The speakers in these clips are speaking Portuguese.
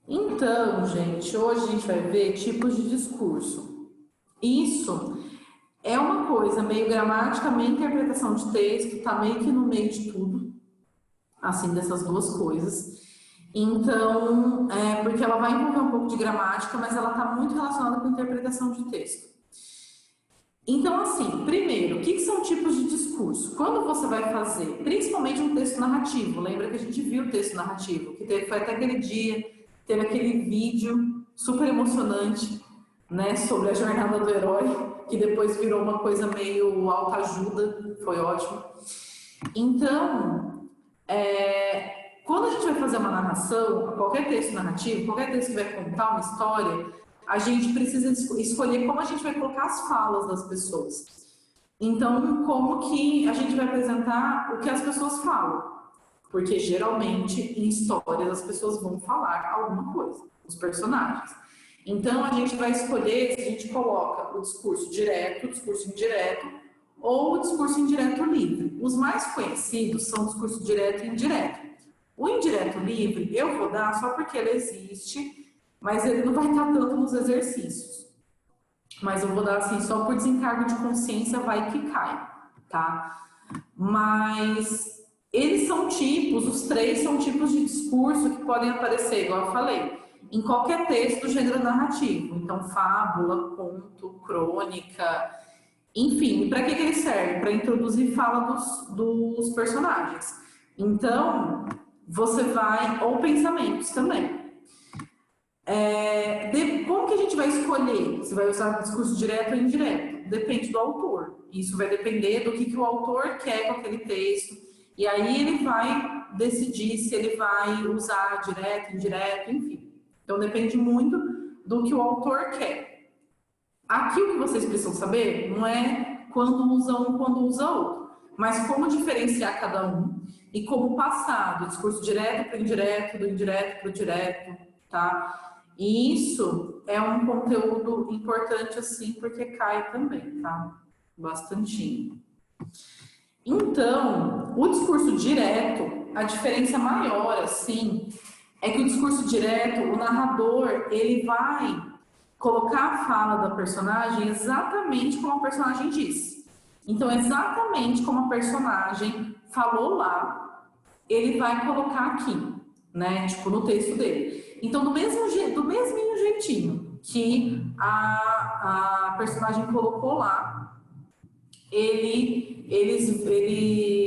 Então, gente, hoje a gente vai ver tipos de discurso. Isso é uma coisa meio gramática, meio interpretação de texto, tá meio que no meio de tudo, assim, dessas duas coisas. Então, porque ela vai envolver um pouco de gramática, mas ela está muito relacionada com interpretação de texto. Então, assim, primeiro, o que são tipos de discurso? Quando você vai fazer, principalmente um texto narrativo, lembra que a gente viu o texto narrativo, que foi até aquele dia, teve aquele vídeo super emocionante, né, sobre a jornada do herói, que depois virou uma coisa meio autoajuda, foi ótimo. Então, quando a gente vai fazer uma narração, qualquer texto narrativo, qualquer texto que vai contar uma história, a gente precisa escolher como a gente vai colocar as falas das pessoas. Então, como que a gente vai apresentar o que as pessoas falam? Porque geralmente em histórias as pessoas vão falar alguma coisa, os personagens. Então a gente vai escolher se a gente coloca o discurso direto, o discurso indireto ou o discurso indireto livre. Os mais conhecidos são o discurso direto e indireto. O indireto livre eu vou dar só porque ele existe, mas ele não vai estar tanto nos exercícios. Mas eu vou dar assim só por desencargo de consciência, vai que cai, tá? Mas eles são tipos, os três são tipos de discurso que podem aparecer, igual eu falei, em qualquer texto do gênero narrativo. Então, fábula, conto, crônica, enfim. Para que ele serve? Para introduzir fala dos personagens. Então, você vai, ou pensamentos também. Como que a gente vai escolher se vai usar discurso direto ou indireto? Depende do autor. Isso vai depender do que o autor quer com aquele texto. E aí ele vai decidir se ele vai usar direto, indireto, enfim. Então depende muito do que o autor quer. Aqui o que vocês precisam saber não é quando usa um, quando usa outro, mas como diferenciar cada um e como passar do discurso direto para o indireto, do indireto para o direto, tá? E isso é um conteúdo importante, assim, porque cai também, tá? Bastantinho. Então, o discurso direto, a diferença maior, assim, é que o discurso direto, o narrador, ele vai colocar a fala da personagem exatamente como a personagem disse. Então, exatamente como a personagem falou lá, ele vai colocar aqui, né? Tipo, no texto dele. Então, do mesminho jeitinho que a personagem colocou lá, ele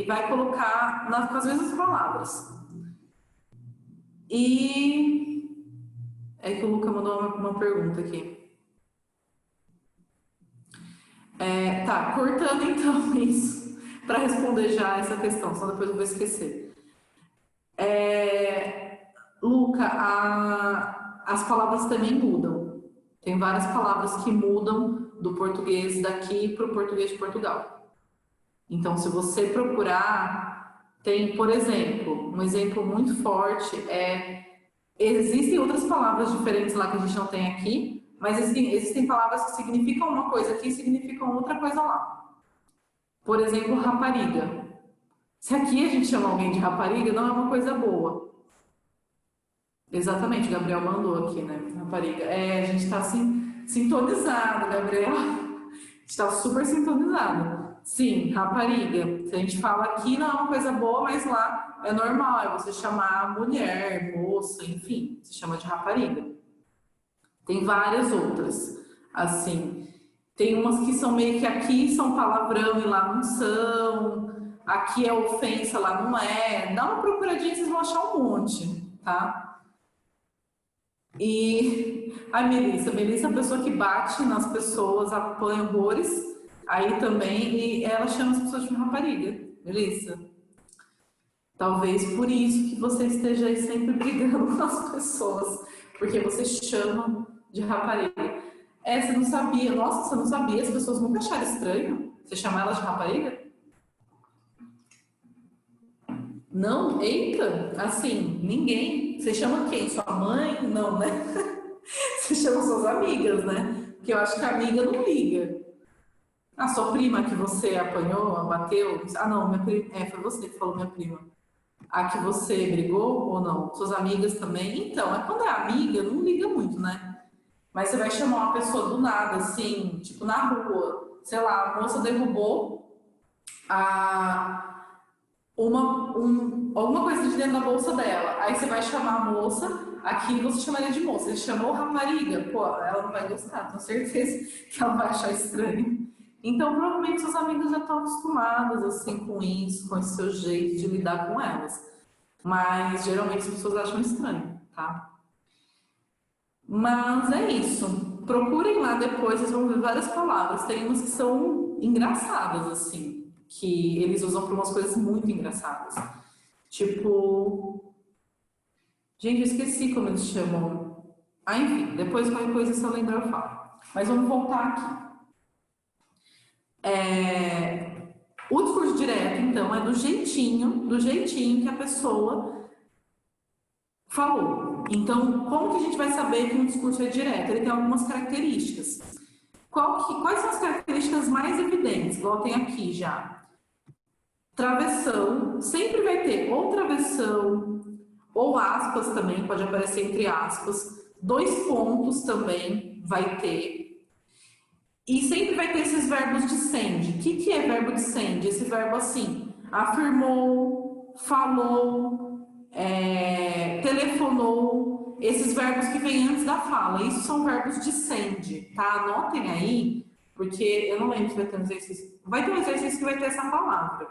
vai colocar com as mesmas palavras. E é que o Luca mandou uma pergunta aqui. Tá, cortando então isso, para responder já essa questão, só depois eu vou esquecer. Luca, as palavras também mudam. Tem várias palavras que mudam do português daqui para o português de Portugal. Então, se você procurar, tem, por exemplo, um exemplo muito forte existem outras palavras diferentes lá que a gente não tem aqui, mas existem palavras que significam uma coisa aqui e significam outra coisa lá. Por exemplo, rapariga. Se aqui a gente chama alguém de rapariga, não é uma coisa boa. Exatamente, o Gabriel mandou aqui, né? Rapariga. A gente tá assim, sintonizado, Gabriel. A gente tá super sintonizado. Sim, rapariga. Se a gente fala aqui, não é uma coisa boa, mas lá é normal. É você chamar mulher, moça, enfim, se chama de rapariga. Tem várias outras, assim. Tem umas que são meio que aqui são palavrão e lá não são. Aqui é ofensa, lá não é. Dá uma procuradinha, vocês vão achar um monte, tá? E a Melissa é a pessoa que bate nas pessoas, apanha horrores, aí também, e ela chama as pessoas de rapariga, Melissa. Talvez por isso que você esteja aí sempre brigando com as pessoas, porque você chama de rapariga. Você não sabia, nossa, você não sabia, as pessoas nunca acharam estranho você chamar elas de rapariga? Não? Eita, assim, ninguém. Você chama quem? Sua mãe? Não, né? Você chama suas amigas, né? Porque eu acho que a amiga não liga. A sua prima que você apanhou, bateu? Ah, não, minha prima. Foi você que falou minha prima. a que você brigou ou não? Suas amigas também? Então, é quando é amiga, não liga muito, né? Mas você vai chamar uma pessoa do nada, assim, tipo na rua, sei lá, a moça derrubou a, alguma coisa de dentro da bolsa dela. Aí você vai chamar a moça, aqui você chamaria de moça. Você chamou rapariga, pô, ela não vai gostar, tenho certeza que ela vai achar estranho. Então, provavelmente seus amigos já estão acostumados assim com isso, com esse seu jeito de lidar com elas. Mas geralmente as pessoas acham estranho, tá? Mas é isso. Procurem lá depois, vocês vão ver várias palavras. Tem umas que são engraçadas, assim, que eles usam para umas coisas muito engraçadas. Tipo. Gente, eu esqueci como eles chamam. Ah, enfim, depois qualquer coisa, se eu lembrar, eu falo. Mas vamos voltar aqui. O discurso direto, então, é do jeitinho que a pessoa falou. Então, como que a gente vai saber que um discurso é direto? Ele tem algumas características. Quais são as características mais evidentes? Igual tem aqui já. Travessão, sempre vai ter ou travessão, ou aspas também, pode aparecer entre aspas. 2 pontos também vai ter. E sempre vai ter esses verbos de send. O que é verbo de send? Esse verbo assim, afirmou, falou, telefonou, esses verbos que vêm antes da fala. Isso são verbos de send, tá? Anotem aí, porque eu não lembro se vai ter um exercício. Vai ter um exercício que vai ter essa palavra.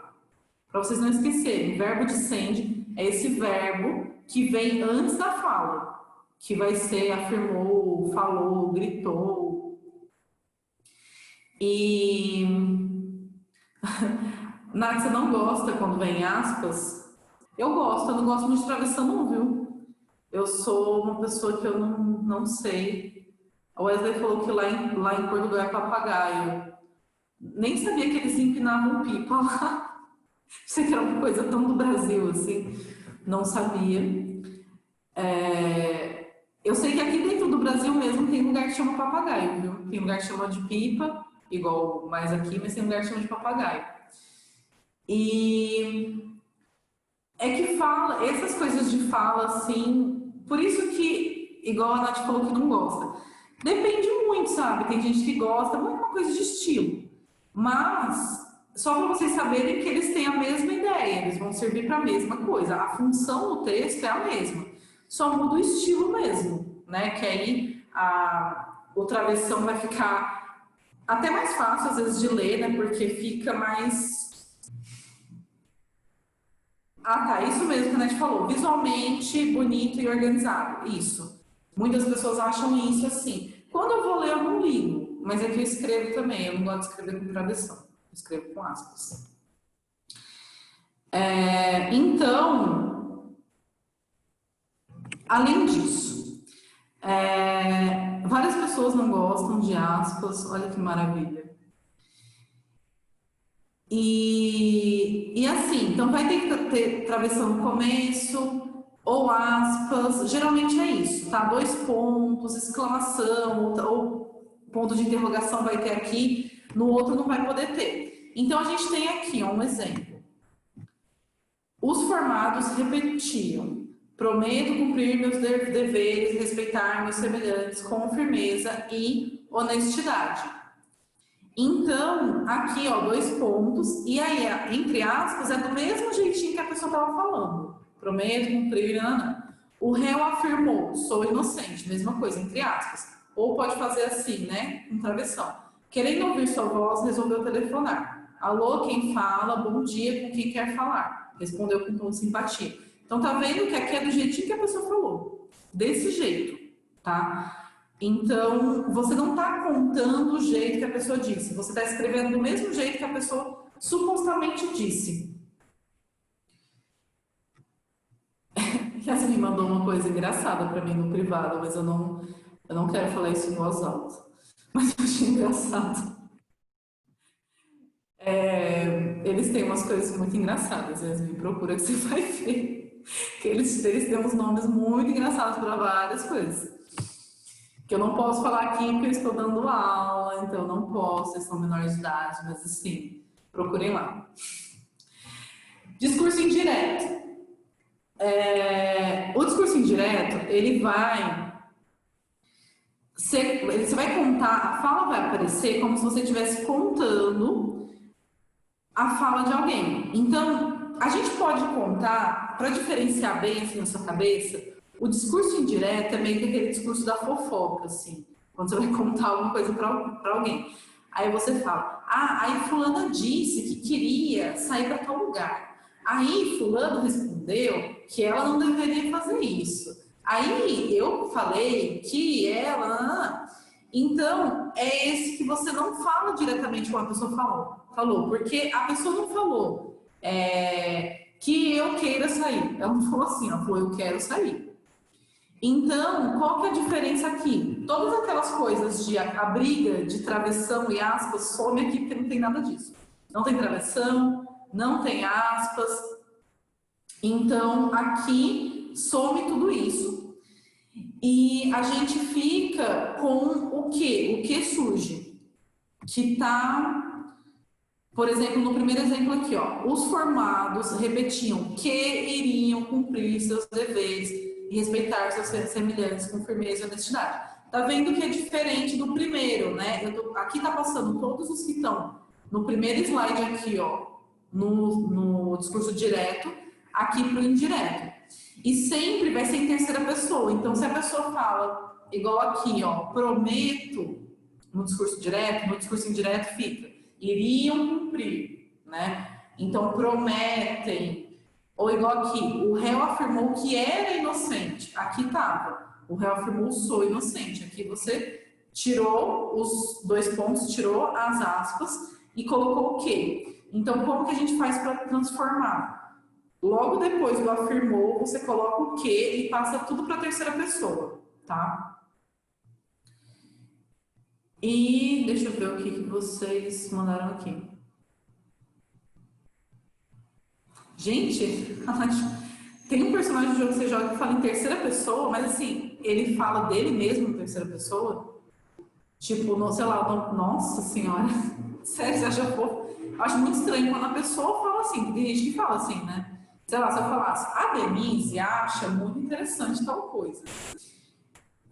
Para vocês não esquecerem, verbo de send é esse verbo que vem antes da fala, que vai ser afirmou, falou, gritou. E Nath, você não gosta quando vem aspas? Eu gosto, eu não gosto muito de travessão não, viu? Eu sou uma pessoa que eu não sei. A Wesley falou que lá em Portugal é papagaio. Nem sabia que eles empinavam pipa lá. Sei que era uma coisa tão do Brasil, assim. Não sabia. Eu sei que aqui dentro do Brasil mesmo tem lugar que chama papagaio, viu? Tem lugar que chama de pipa, igual mais aqui, mas tem lugar que chama de papagaio. E é que fala, essas coisas de fala, assim, por isso que, igual a Nath falou que não gosta, depende muito, sabe? Tem gente que gosta, muito uma coisa de estilo. Mas, só para vocês saberem que eles têm a mesma ideia, eles vão servir para a mesma coisa. A função do texto é a mesma, só muda o estilo mesmo, né? Que aí o travessão vai ficar até mais fácil, às vezes, de ler, né? Porque fica mais... Ah, tá, isso mesmo que a Nath falou. Visualmente bonito e organizado. Isso. Muitas pessoas acham isso assim. Quando eu vou ler, eu não ligo. Mas é que eu escrevo também. Eu não gosto de escrever com travessão. Eu escrevo com aspas. Então, além disso, várias pessoas não gostam de aspas. Olha que maravilha. E assim, então vai ter que ter travessão no começo, ou aspas, geralmente é isso, tá? 2 pontos, exclamação, ou ponto de interrogação vai ter aqui, no outro não vai poder ter. Então a gente tem aqui ó, um exemplo. Os formados repetiam: prometo cumprir meus deveres, respeitar meus semelhantes com firmeza e honestidade. Então, aqui, ó, 2 pontos, e aí, entre aspas, é do mesmo jeitinho que a pessoa estava falando. Prometo cumprir, não. O réu afirmou, sou inocente, mesma coisa, entre aspas. Ou pode fazer assim, né, com travessão. Querendo ouvir sua voz, resolveu telefonar. Alô, quem fala? Bom dia, com quem quer falar? Respondeu com tom de simpatia. Então, tá vendo que aqui é do jeitinho que a pessoa falou. Desse jeito, tá? Então, você não está contando o jeito que a pessoa disse, você está escrevendo do mesmo jeito que a pessoa supostamente disse. Essa me mandou uma coisa engraçada para mim no privado, mas eu não quero falar isso em voz alta. Mas eu achei engraçado. Eles têm umas coisas muito engraçadas, eles me procuram que você vai ver. Que eles têm uns nomes muito engraçados para várias coisas. Que eu não posso falar aqui porque eu estou dando aula, então eu não posso, eles são menores de idade, mas assim, procurem lá. Discurso indireto. O discurso indireto, ele vai você vai contar, a fala vai aparecer como se você estivesse contando a fala de alguém. Então, a gente pode contar, para diferenciar bem assim na sua cabeça, o discurso indireto é meio que aquele discurso da fofoca, assim, quando você vai contar alguma coisa para alguém. Aí você fala, aí fulana disse que queria sair para tal lugar. Aí fulano respondeu que ela não deveria fazer isso. Aí eu falei que ela... Então, é esse que você não fala diretamente com a pessoa falou, porque a pessoa não falou que eu queira sair. Ela não falou assim, ela falou eu quero sair. Então, qual que é a diferença aqui? Todas aquelas coisas de a briga de travessão e aspas some aqui porque não tem nada disso. Não tem travessão, não tem aspas. Então, aqui some tudo isso. E a gente fica com o quê? O que surge? Que tá, por exemplo, no primeiro exemplo aqui, ó, os formados repetiam que iriam cumprir seus deveres e respeitar seus semelhantes com firmeza e honestidade. Tá vendo que é diferente do primeiro, né? Aqui tá passando todos os que estão no primeiro slide aqui, ó, no discurso direto, aqui pro indireto. E sempre vai ser em terceira pessoa. Então, se a pessoa fala, igual aqui, ó, prometo, no discurso direto, no discurso indireto fica, iriam cumprir, né? Então, prometem. Ou igual aqui, o réu afirmou que era inocente. Aqui estava, o réu afirmou sou inocente. Aqui você tirou os 2 pontos, tirou as aspas e colocou o quê? Então, como que a gente faz para transformar? Logo depois do afirmou, você coloca o que e passa tudo para a terceira pessoa, tá? E deixa eu ver o que vocês mandaram aqui. Gente, tem um personagem do jogo que você joga que fala em terceira pessoa, mas assim, ele fala dele mesmo em terceira pessoa? Tipo, sei lá, nossa senhora, sério, você acha fofo? Eu acho muito estranho quando a pessoa fala assim, tem gente que fala assim, né? Sei lá, se eu falasse, a Denise acha muito interessante tal coisa.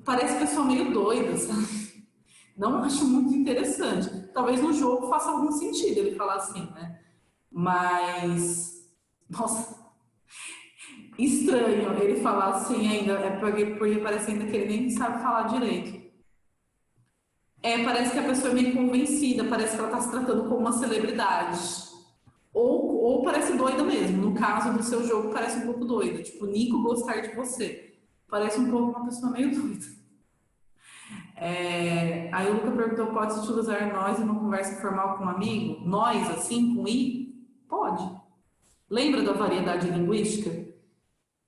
Parece pessoa meio doida, sabe? Não acho muito interessante. Talvez no jogo faça algum sentido ele falar assim, né? Mas, nossa, estranho ele falar assim ainda, porque parece ainda que ele nem sabe falar direito. Parece que a pessoa é meio convencida, parece que ela está se tratando como uma celebridade. Ou parece doida mesmo. No caso do seu jogo, parece um pouco doida. Tipo, Nico gostar de você. Parece um pouco uma pessoa meio doida. Aí o Luca perguntou, pode se utilizar nós em uma conversa informal com um amigo? Nós, assim, com I? Pode. Lembra da variedade linguística?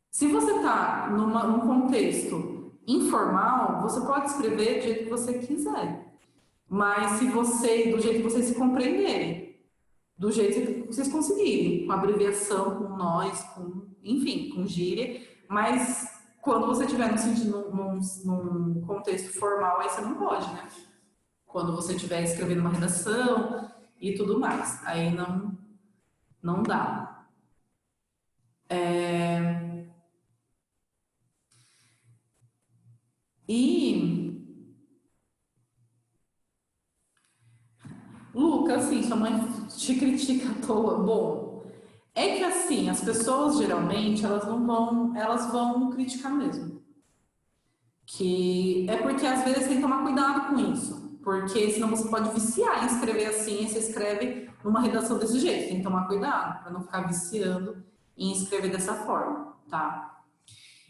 Se você está num contexto informal, você pode escrever do jeito que você quiser. Mas do jeito que vocês se compreenderem. Do jeito que vocês conseguirem, com abreviação, com nós, enfim, com gíria, mas quando você estiver num contexto formal, aí você não pode, né? Quando você estiver escrevendo uma redação e tudo mais, aí não dá. Luca, assim, sua mãe te critica à toa. Bom, é que assim, as pessoas geralmente elas vão criticar mesmo. Que é porque às vezes tem que tomar cuidado com isso, porque senão você pode viciar em escrever assim, e você escreve numa redação desse jeito. Tem que tomar cuidado para não ficar viciando em escrever dessa forma, tá?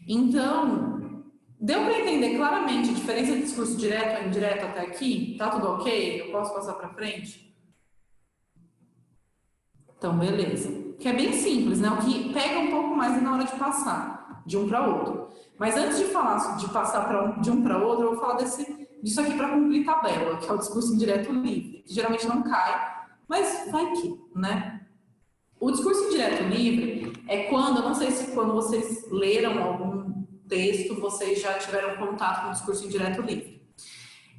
Então, deu para entender claramente a diferença de discurso direto ou indireto até aqui? Tá tudo ok? Eu posso passar para frente? Então, beleza. Que é bem simples, né? O que pega um pouco mais na hora de passar de um para outro. Mas antes de falar de passar de um para outro, eu vou falar disso aqui para cumprir tabela, que é o discurso indireto livre, que geralmente não cai, mas vai que, né? O discurso indireto livre é quando, eu não sei se quando vocês leram algum texto, vocês já tiveram contato com o discurso indireto livre.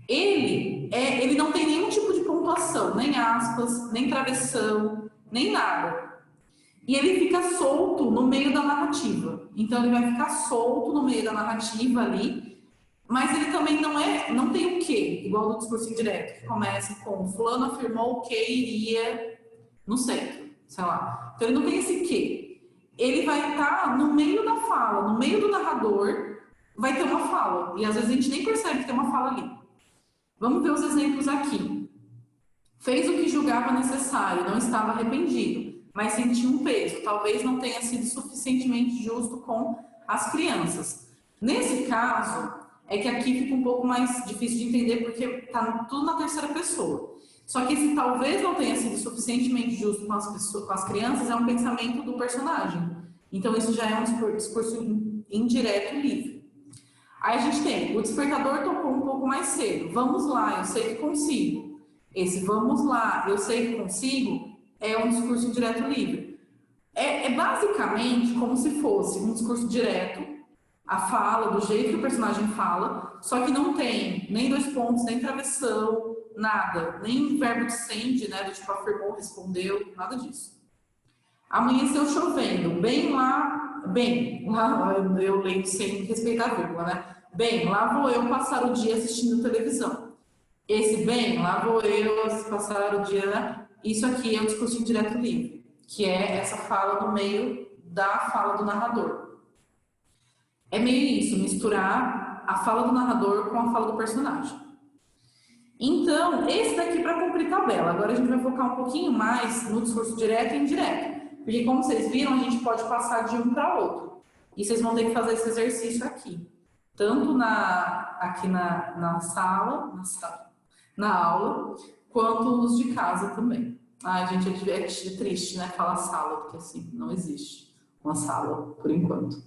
Ele não tem nenhum tipo de pontuação, nem aspas, nem travessão, nem nada. E ele fica solto no meio da narrativa. Então ele vai ficar solto no meio da narrativa ali, mas ele também não tem o quê, igual do discurso indireto, que começa com fulano afirmou que iria no centro, sei lá. Então ele não tem esse quê. Ele vai estar no meio da fala, no meio do narrador, vai ter uma fala. E às vezes a gente nem percebe que tem uma fala ali. Vamos ver os exemplos aqui. Fez o que julgava necessário, não estava arrependido, mas sentiu um peso. Talvez não tenha sido suficientemente justo com as crianças. Nesse caso, é que aqui fica um pouco mais difícil de entender, porque está tudo na terceira pessoa. Só que esse talvez não tenha sido suficientemente justo com as crianças é um pensamento do personagem. Então, isso já é um discurso indireto livre. Aí a gente tem, o despertador tocou um pouco mais cedo. Vamos lá, eu sei que consigo. Esse vamos lá, eu sei que consigo, é um discurso indireto livre. É basicamente como se fosse um discurso direto, a fala, do jeito que o personagem fala, só que não tem nem dois pontos, nem travessão, nada. Nem verbo de sende, né, do tipo afirmou, respondeu, nada disso. Amanheceu chovendo, bem lá, eu leio sem respeitar a vírgula, né? Bem, lá vou eu passar o dia assistindo televisão. Esse bem, lá vou eu passar o dia, né? Isso aqui é o discurso indireto livre, que é essa fala no meio da fala do narrador. É meio isso, misturar a fala do narrador com a fala do personagem. Então, esse daqui para cumprir tabela. Agora a gente vai focar um pouquinho mais no discurso direto e indireto. Porque como vocês viram, a gente pode passar de um para outro. E vocês vão ter que fazer esse exercício aqui. Tanto aqui na sala, na aula, quanto os de casa também. Gente, é triste, né? Falar sala, porque assim, não existe uma sala, por enquanto.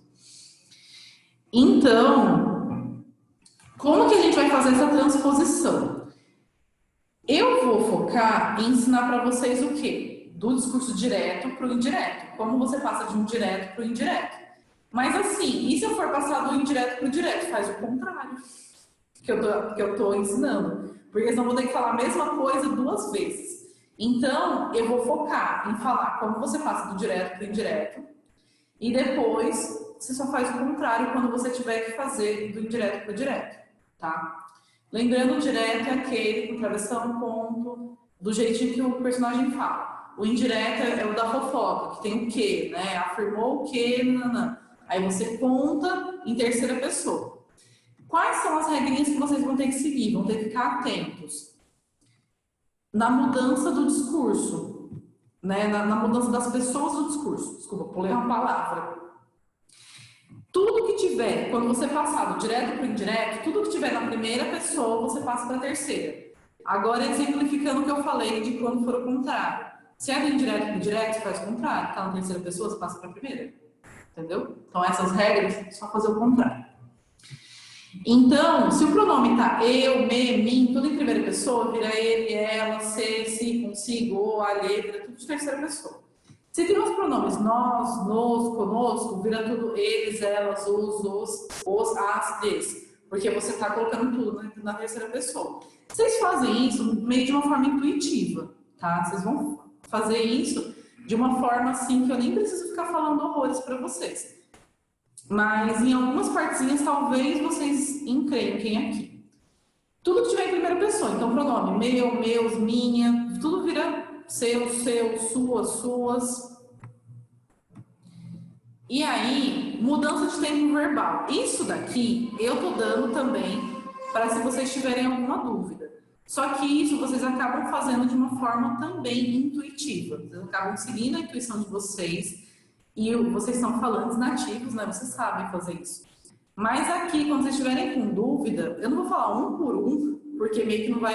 Então, como que a gente vai fazer essa transposição? Eu vou focar em ensinar para vocês o quê? Do discurso direto para o indireto. Como você passa de um direto para o indireto. Mas assim, e se eu for passar do indireto para o direto? Faz o contrário que eu tô ensinando. Porque senão eu vou ter que falar a mesma coisa duas vezes. Então, eu vou focar em falar como você passa do direto para o indireto. E depois, você só faz o contrário quando você tiver que fazer do indireto para o direto, tá? Lembrando, o direto é aquele com travessão, ponto, do jeitinho que o personagem fala. O indireto é o da fofoca, que tem o quê, né? Afirmou o quê, nanã. Aí você conta em terceira pessoa. Quais são as regrinhas que vocês vão ter que seguir? Vão ter que ficar atentos. Na mudança do discurso, né? Na mudança das pessoas do discurso. Desculpa, pulei uma palavra. Tudo que tiver, quando você passar do direto para o indireto, tudo que tiver na primeira pessoa, você passa para a terceira. Agora, exemplificando o que eu falei de quando for o contrário. Se é do indireto para o direto, você faz o contrário. Está na terceira pessoa, você passa para a primeira. Entendeu? Então, essas regras, é só fazer o contrário. Então, se o pronome está eu, me, mim, tudo em primeira pessoa, vira ele, ela, se, consigo, alhe, vira tudo de terceira pessoa. Se tem os pronomes nós, nos, conosco, vira tudo eles, elas, os, as, eles. Porque você está colocando tudo na terceira pessoa. Vocês fazem isso meio de uma forma intuitiva, tá? Vocês vão fazer isso de uma forma assim que eu nem preciso ficar falando horrores para vocês. Mas em algumas partezinhas talvez vocês encrenquem aqui. Tudo que tiver em primeira pessoa, então pronome meu, meus, minha, tudo vira seu, suas. E aí, mudança de tempo verbal. Isso daqui eu tô dando também para se vocês tiverem alguma dúvida. Só que isso vocês acabam fazendo de uma forma também intuitiva. Vocês acabam seguindo a intuição de vocês e vocês são falantes nativos, né? Vocês sabem fazer isso. Mas aqui, quando vocês estiverem com dúvida, eu não vou falar um por um, porque meio que não vai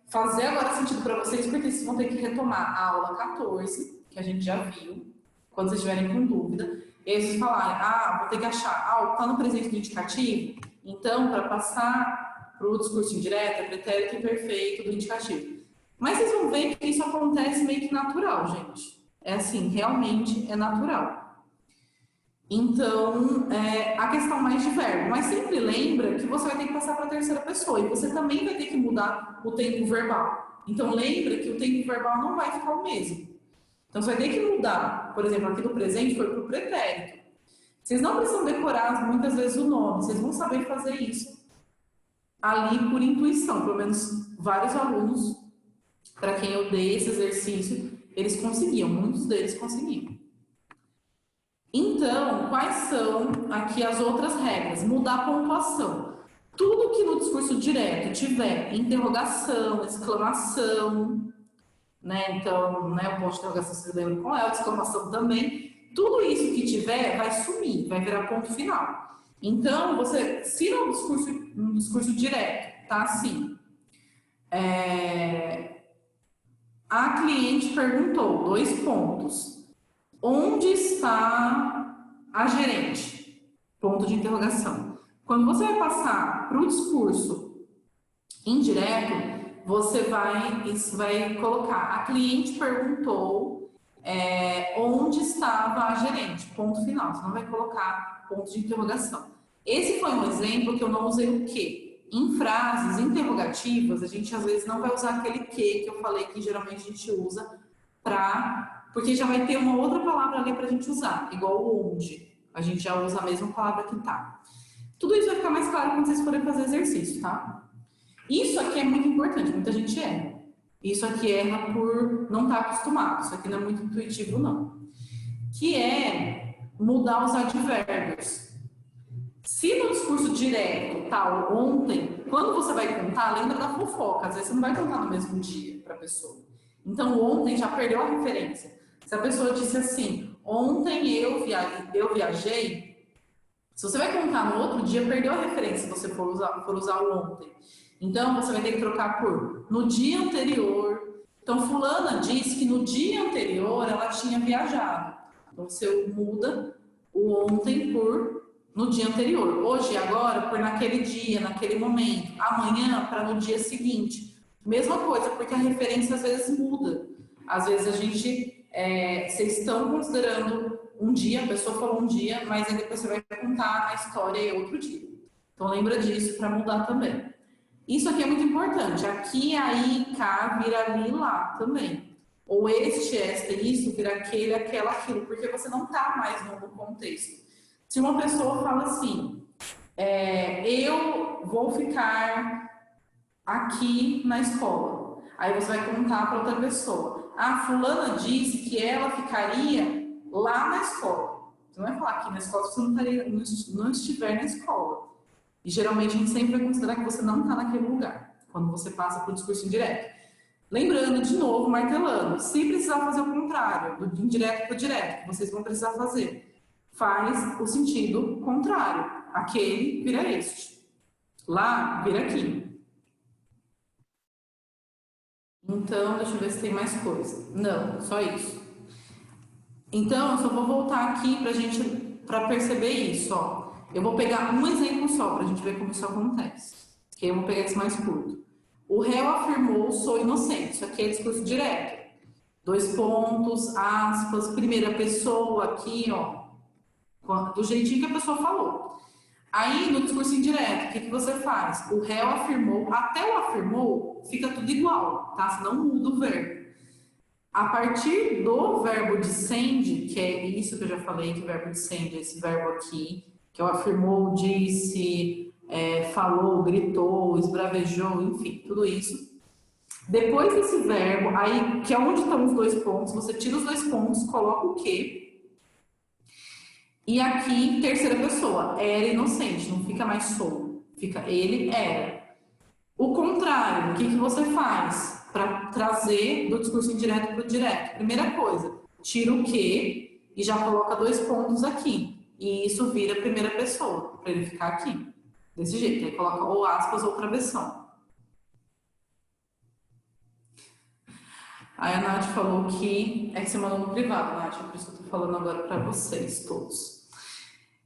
fazer agora sentido para vocês, porque vocês vão ter que retomar a aula 14, que a gente já viu, quando vocês estiverem com dúvida. E aí vocês falarem, vou ter que achar, tá no presente do indicativo? Então, para passar para o discurso indireto, é pretérito imperfeito do indicativo. Mas vocês vão ver que isso acontece meio que natural, gente. É assim, realmente é natural. Então, a questão mais de verbo. Mas sempre lembra que você vai ter que passar para a terceira pessoa. E você também vai ter que mudar o tempo verbal. Então, lembra que o tempo verbal não vai ficar o mesmo. Então, você vai ter que mudar por exemplo, aqui do presente foi para o pretérito. Vocês não precisam decorar muitas vezes o nome, vocês vão saber fazer isso ali por intuição. Pelo menos vários alunos, para quem eu dei esse exercício, eles conseguiam, muitos deles conseguiam. Então, quais são aqui as outras regras? Mudar a pontuação. Tudo que no discurso direto tiver interrogação, exclamação, né? Então, né, o ponto de interrogação vocês lembram qual é, a exclamação também. Tudo isso que tiver vai sumir, vai virar ponto final. Então, você, se no discurso direto, tá assim, a cliente perguntou, 2 pontos. Onde está a gerente? Ponto de interrogação. Quando você vai passar para o discurso indireto, você vai colocar, a cliente perguntou onde estava a gerente? Ponto final. Você não vai colocar ponto de interrogação. Esse foi um exemplo que eu não usei o quê? Em frases interrogativas, a gente às vezes não vai usar aquele que eu falei que geralmente a gente usa porque já vai ter uma outra palavra ali para a gente usar, igual o onde. A gente já usa a mesma palavra que tá. Tudo isso vai ficar mais claro quando vocês forem fazer exercício, tá? Isso aqui é muito importante, muita gente erra. Isso aqui erra por não estar acostumado, isso aqui não é muito intuitivo, não. Que é mudar os advérbios. Se no discurso direto, tal, ontem, quando você vai contar, lembra da fofoca. Às vezes você não vai contar no mesmo dia para a pessoa. Então, ontem já perdeu a referência. Se a pessoa disse assim, ontem eu viajei, se você vai contar no outro dia, perdeu a referência se você for usar o ontem. Então, você vai ter que trocar por no dia anterior. Então, fulana disse que no dia anterior ela tinha viajado. Então, você muda o ontem por no dia anterior. Hoje e agora por naquele dia, naquele momento. Amanhã para no dia seguinte. Mesma coisa, porque a referência às vezes muda. Às vezes a gente... vocês estão considerando um dia, a pessoa falou um dia, mas aí depois você vai contar a história em outro dia. Então lembra disso para mudar também. Isso aqui é muito importante. Aqui, aí, cá, vira ali, lá também. Ou este, esta, isso, vira aquele, aquela, aquilo, porque você não está mais no contexto. Se uma pessoa fala assim, eu vou ficar aqui na escola. Aí você vai contar para outra pessoa. A fulana disse que ela ficaria lá na escola. Você não vai falar aqui na escola se você não estiver na escola. E geralmente a gente sempre vai considerar que você não está naquele lugar, quando você passa para o discurso indireto. Lembrando, de novo, martelando, se precisar fazer o contrário, do indireto para o direto, que vocês vão precisar fazer, faz o sentido contrário. Aquele vira este. Lá vira aqui. Então, deixa eu ver se tem mais coisa. Não, só isso. Então, eu só vou voltar aqui para perceber isso, ó. Eu vou pegar um exemplo só para a gente ver como isso acontece. Que eu vou pegar esse mais curto. O réu afirmou, sou inocente. Isso aqui é discurso direto. 2 pontos, aspas, primeira pessoa aqui, ó. Do jeitinho que a pessoa falou. Aí, no discurso indireto, o que você faz? O réu afirmou, até o afirmou, fica tudo igual, tá? Você não muda o verbo. A partir do verbo dissende, que é isso que eu já falei, que o verbo dissende é esse verbo aqui, que é o afirmou, disse, falou, gritou, esbravejou, enfim, tudo isso. Depois desse verbo, aí, que é onde estão os 2 pontos, você tira os 2 pontos, coloca o quê? E aqui, terceira pessoa, era inocente, não fica mais sou, fica ele era. O contrário, o que você faz para trazer do discurso indireto para o direto? Primeira coisa, tira o que e já coloca 2 pontos aqui. E isso vira primeira pessoa, para ele ficar aqui. Desse jeito, aí coloca ou aspas ou travessão. Aí a Nath falou que você mandou no privado, Nath, por isso que eu tô falando agora para vocês todos.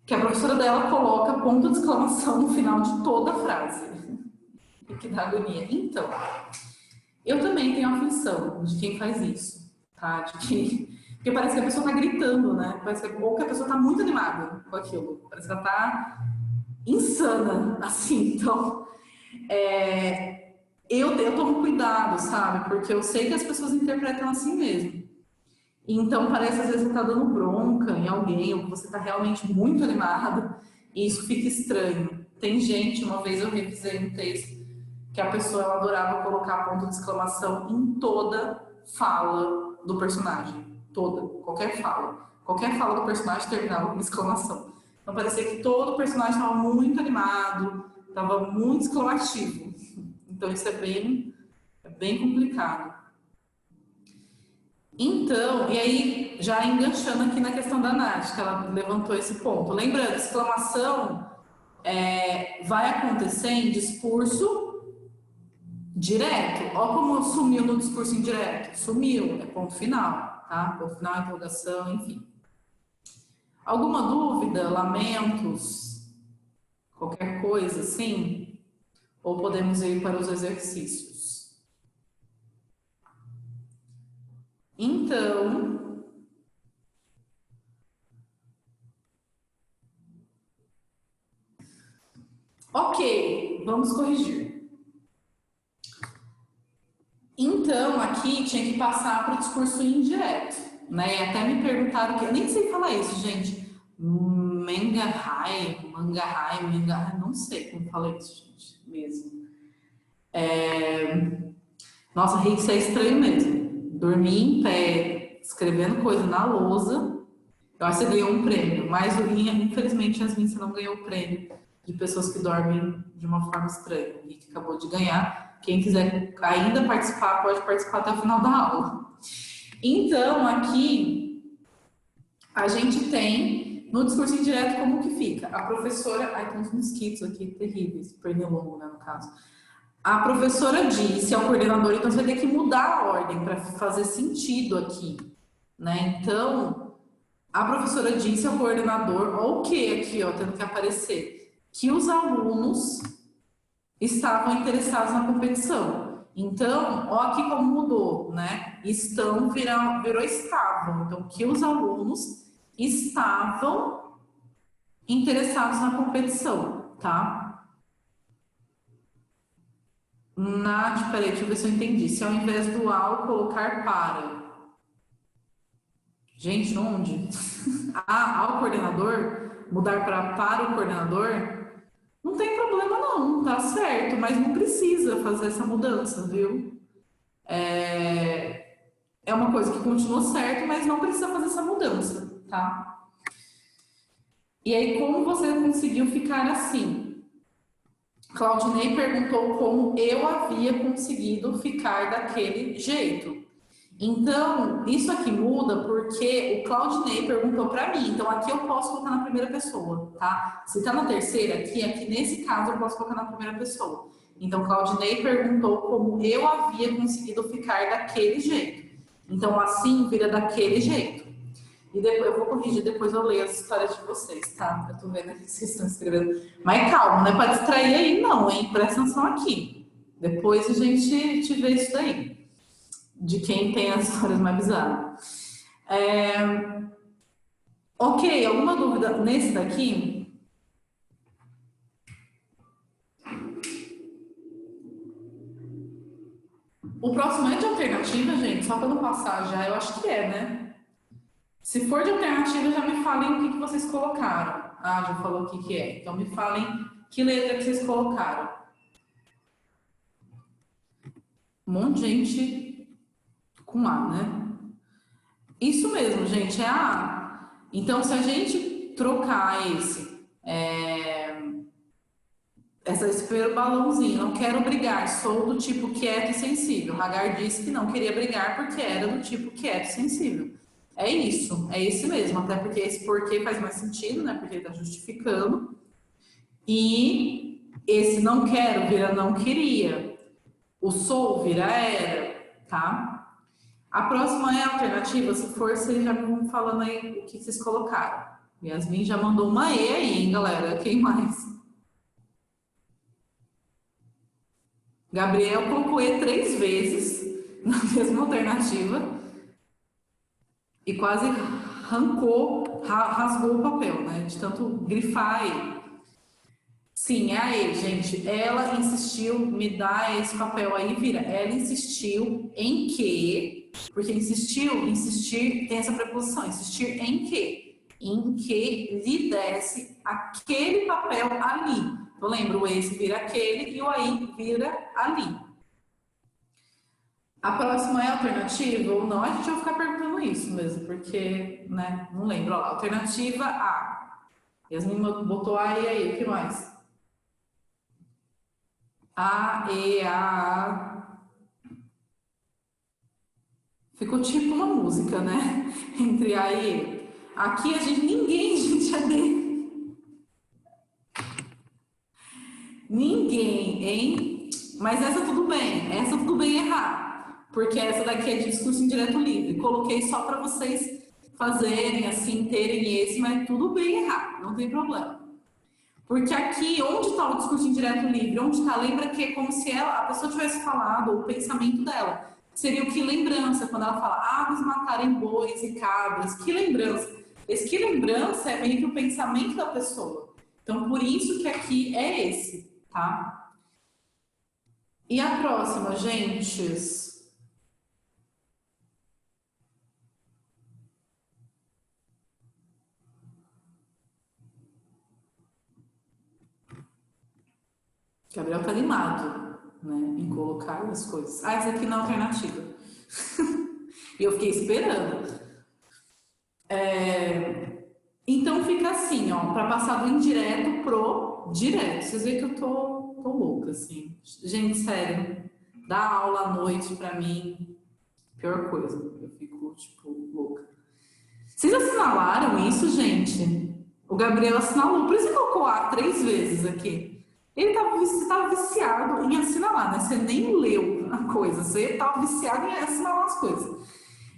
Que a professora dela coloca ponto de exclamação no final de toda a frase. E que dá agonia. Então, eu também tenho aflição de quem faz isso, tá? Porque parece que a pessoa tá gritando, né? Ou que a pessoa tá muito animada com aquilo. Parece que ela tá insana, assim. Então, eu tomo cuidado, sabe? Porque eu sei que as pessoas interpretam assim mesmo. Então parece às vezes que tá dando bronca em alguém, ou que você tá realmente muito animado, e isso fica estranho. Tem gente, uma vez eu revisei um texto, que a pessoa ela adorava colocar ponto de exclamação em toda fala do personagem. Toda, qualquer fala. Qualquer fala do personagem terminava com exclamação. Então parecia que todo personagem estava muito animado, estava muito exclamativo. Então isso é bem complicado. Então, e aí, já enganchando aqui na questão da Nath, que ela levantou esse ponto. Lembrando, exclamação vai acontecer em discurso direto. Olha como sumiu no discurso indireto. Sumiu, é ponto final, tá? Ponto final, interrogação, enfim. Alguma dúvida, lamentos, qualquer coisa assim? Ou podemos ir para os exercícios? Então, ok, vamos corrigir. Então, aqui tinha que passar para o discurso indireto, né? Até me perguntaram, que eu nem sei falar isso, gente. Mangarhai, não sei como fala isso, gente, mesmo. Nossa, isso é estranho mesmo. Dormir em pé, escrevendo coisa na lousa. Eu acho que você ganhou um prêmio, mas infelizmente, Yasmin, você não ganhou o prêmio de pessoas que dormem de uma forma estranha. O Rick acabou de ganhar. Quem quiser ainda participar, pode participar até o final da aula. Então, aqui, a gente tem, no discurso indireto, como que fica? A professora... Ai, tem uns mosquitos aqui terríveis, pernilongo, né, no caso. A professora disse ao coordenador, então você vai ter que mudar a ordem para fazer sentido aqui, né? Então, a professora disse ao coordenador, ó, o que aqui, ó, tendo que aparecer? Que os alunos estavam interessados na competição. Então, ó aqui como mudou, né? Estão virou estavam. Então, que os alunos estavam interessados na competição, tá? Nath, peraí, deixa eu ver se eu entendi. Se ao invés do ao, colocar para. Gente, onde? Ao coordenador? Mudar para o coordenador? Não tem problema não, tá certo, mas não precisa fazer essa mudança, viu? É uma coisa que continua certo, mas não precisa fazer essa mudança, tá? E aí, como você conseguiu ficar assim? Claudinei perguntou como eu havia conseguido ficar daquele jeito. Então, isso aqui muda porque o Claudinei perguntou para mim. Então, aqui eu posso colocar na primeira pessoa, tá? Se tá na terceira, aqui nesse caso eu posso colocar na primeira pessoa. Então, Claudinei perguntou como eu havia conseguido ficar daquele jeito. Então, assim vira daquele jeito. E depois, eu vou corrigir, depois eu leio as histórias de vocês, tá? Eu tô vendo aqui que vocês estão escrevendo. Mas calma, não é para distrair aí não, hein? Presta atenção aqui. Depois a gente te vê isso daí. De quem tem as histórias mais bizarras. Ok, alguma dúvida nesse daqui? O próximo é de alternativa, gente? Só para não passar já, eu acho que é, né? Se for de alternativa, já me falem o que vocês colocaram. Ah, já falou o que é. Então me falem que letra que vocês colocaram. Um monte de gente com A, né? Isso mesmo, gente, é A. Então, se a gente trocar esse primeiro balãozinho, não quero brigar, sou do tipo quieto e sensível. Hagar disse que não queria brigar porque era do tipo quieto e sensível. É isso, é esse mesmo, até porque esse porquê faz mais sentido, né? Porque ele tá justificando. E esse não quero vira não queria. O sou vira era, tá? A próxima é a alternativa, se for, vocês já vão falando aí o que vocês colocaram. Yasmin já mandou uma E aí, hein, galera? Quem mais? Gabriel colocou E 3 vezes na mesma alternativa e quase rasgou o papel, né? De tanto grifar E. Sim, é a E, gente. Ela insistiu, me dá esse papel aí, vira. Ela insistiu em que Porque insistiu, insistir tem essa preposição, insistir em quê? Em que lhe desse aquele papel ali. Então lembra, o esse vira aquele e o aí vira ali. A próxima é alternativa ou não? A gente vai ficar perguntando isso mesmo, porque, né, não lembro. Ó, alternativa A. Yasmin botou A e aí, o que mais? A, E, A. Ficou tipo uma música, né? Entre A e E. Aqui ninguém, gente, é D. Ninguém, hein? Mas essa tudo bem errar. Porque essa daqui é de discurso indireto livre. Coloquei só para vocês fazerem, assim, terem esse, mas tudo bem errar, não tem problema. Porque aqui, onde está o discurso indireto livre? Onde está? Lembra que é como se a pessoa tivesse falado o pensamento dela. Seria o que lembrança, quando ela fala aves matarem bois e cabras. Que lembrança? Esse que lembrança é meio que o pensamento da pessoa. Então, por isso que aqui é esse, tá? E a próxima, gente? Gabriel tá animado, né, em colocar as coisas. Ah, essa aqui na alternativa. E eu fiquei esperando. Então fica assim, ó, para passar do indireto pro direto. Vocês veem que eu tô louca, assim. Gente, sério, dar aula à noite pra mim, pior coisa. Eu fico, tipo, louca. Vocês assinalaram isso, gente? O Gabriel assinalou, por isso que colocou A 3 vezes aqui. Ele estava viciado em assinalar, né? Você nem leu a coisa, você estava viciado em assinalar as coisas.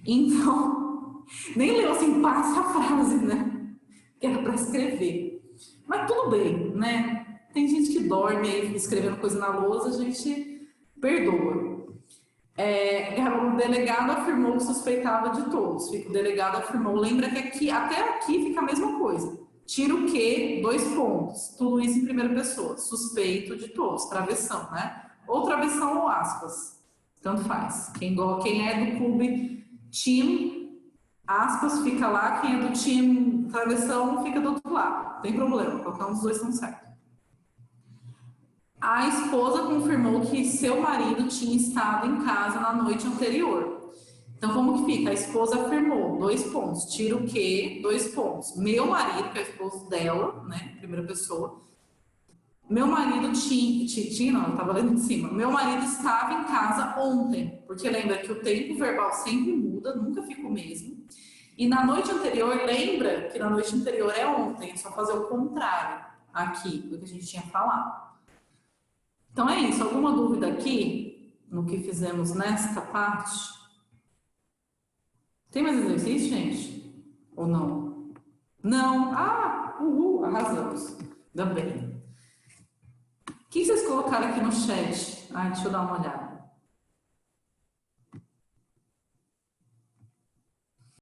Então, nem leu assim, passa a frase, né? Que era para escrever. Mas tudo bem, né? Tem gente que dorme aí escrevendo coisa na lousa, a gente perdoa. O delegado afirmou que suspeitava de todos. O delegado afirmou, lembra que aqui, até aqui fica a mesma coisa. Tira o quê? 2 pontos. Tudo isso em primeira pessoa. Suspeito de todos. Travessão, né? Ou travessão ou aspas. Tanto faz. Quem é do clube time, aspas, fica lá. Quem é do time travessão, fica do outro lado. Não tem problema. Qualquer um dos dois estão certo. A esposa confirmou que seu marido tinha estado em casa na noite anterior. Então, como que fica? A esposa afirmou, 2 pontos. Tira o quê? 2 pontos. Meu marido, que é o esposo dela, né? Primeira pessoa. Meu marido tinha, não, eu estava lendo de cima. Meu marido estava em casa ontem. Porque lembra que o tempo verbal sempre muda, nunca fica o mesmo. E na noite anterior, lembra que na noite anterior é ontem. É só fazer o contrário aqui do que a gente tinha falado. Então é isso. Alguma dúvida aqui no que fizemos nesta parte? Tem mais exercício, gente? Ou não? Não? Ah, arrasamos. Ainda bem. O que vocês colocaram aqui no chat? Ah, deixa eu dar uma olhada.